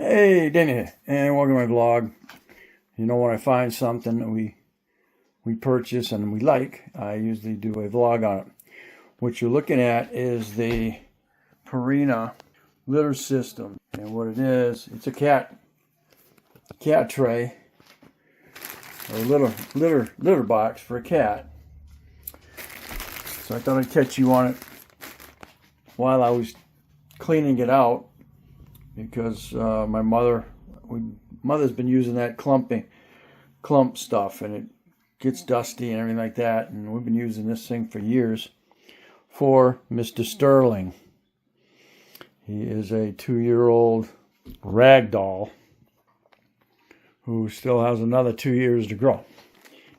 Hey, Danny here, and welcome to my vlog. You know, when I find something that we purchase and we like, I usually do a vlog on it. What you're looking at is the Purina litter system, and what it is, it's a cat tray, or a litter box for a cat. So I thought I'd catch you on it while I was cleaning it out, because my mother's been using that clump stuff, and it gets dusty and everything like that, and we've been using this thing for years for Mr. Sterling. He is a 2-year-old ragdoll who still has another 2 years to grow.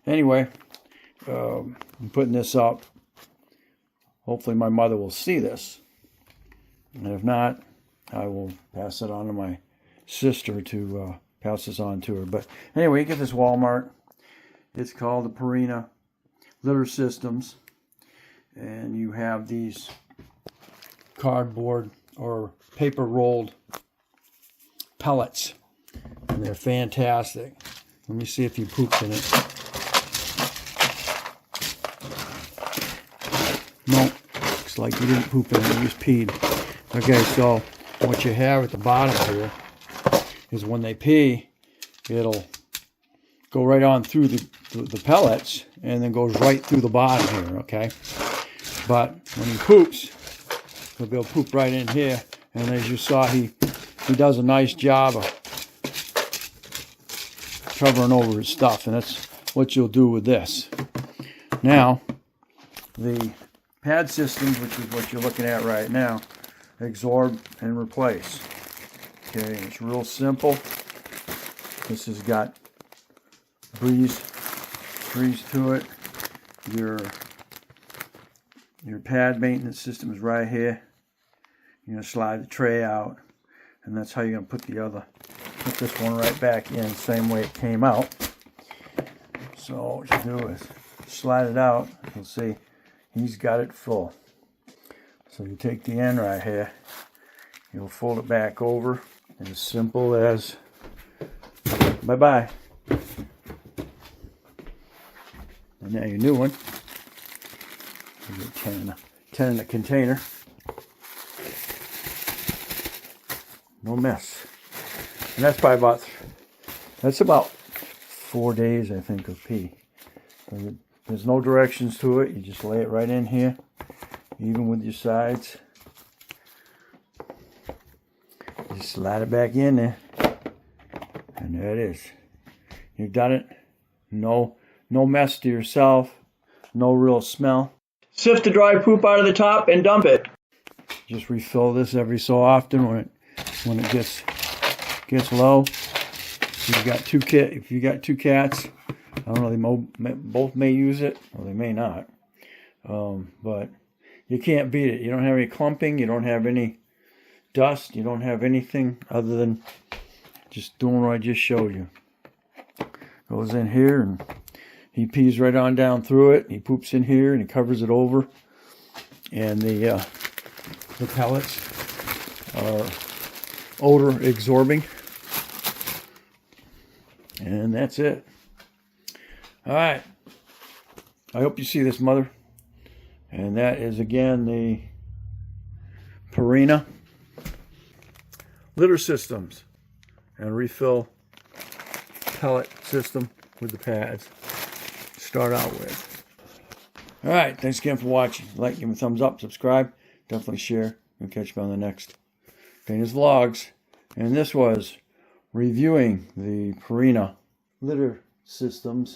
Anyway, I'm putting this up. Hopefully my mother will see this, and if not, I will pass it on to my sister to pass this on to her. But anyway, you get this Walmart. It's called the Purina litter systems, and you have these cardboard or paper rolled pellets, and they're fantastic. Let me see if he poops in it. No, looks like he didn't poop in it, he just peed. Okay, so what you have at the bottom here is when they pee, it'll go right on through the pellets and then goes right through the bottom here, okay? But when he poops, he'll be able to poop right in here, and as you saw, he does a nice job of covering over his stuff, and that's what you'll do with this. Now, the pad systems, which is what you're looking at right now, absorb and replace. Okay, it's real simple. This has got breeze to it. Your pad maintenance system is right here. You're gonna slide the tray out, and that's how you're gonna put this one right back in, same way it came out. So what you do is slide it out. You'll see he's got it full. So you take the end right here, you'll fold it back over, as simple as bye-bye. And now your new one, you get 10 in a container. No mess. And that's probably about 4 days, I think, of pee. There's no directions to it, you just lay it right in here. Even with your sides, just slide it back in there, and there it is. You've done it. No mess to yourself, no real smell. Sift the dry poop out of the top and dump it. Just refill this every so often when it gets low. If you got two cats, I don't know, they both may use it, or they may not, but you can't beat it. You don't have any clumping. You don't have any dust. You don't have anything other than just doing what I just showed you. Goes in here, and he pees right on down through it. He poops in here, and he covers it over. And the pellets are odor absorbing. And that's it. All right. I hope you see this, Mother. And that is, again, the Purina litter systems and refill pellet system with the pads to start out with. All right, thanks again for watching. Like, give me a thumbs up, subscribe, definitely share, and catch me on the next Dana's Vlogs. And this was reviewing the Purina litter systems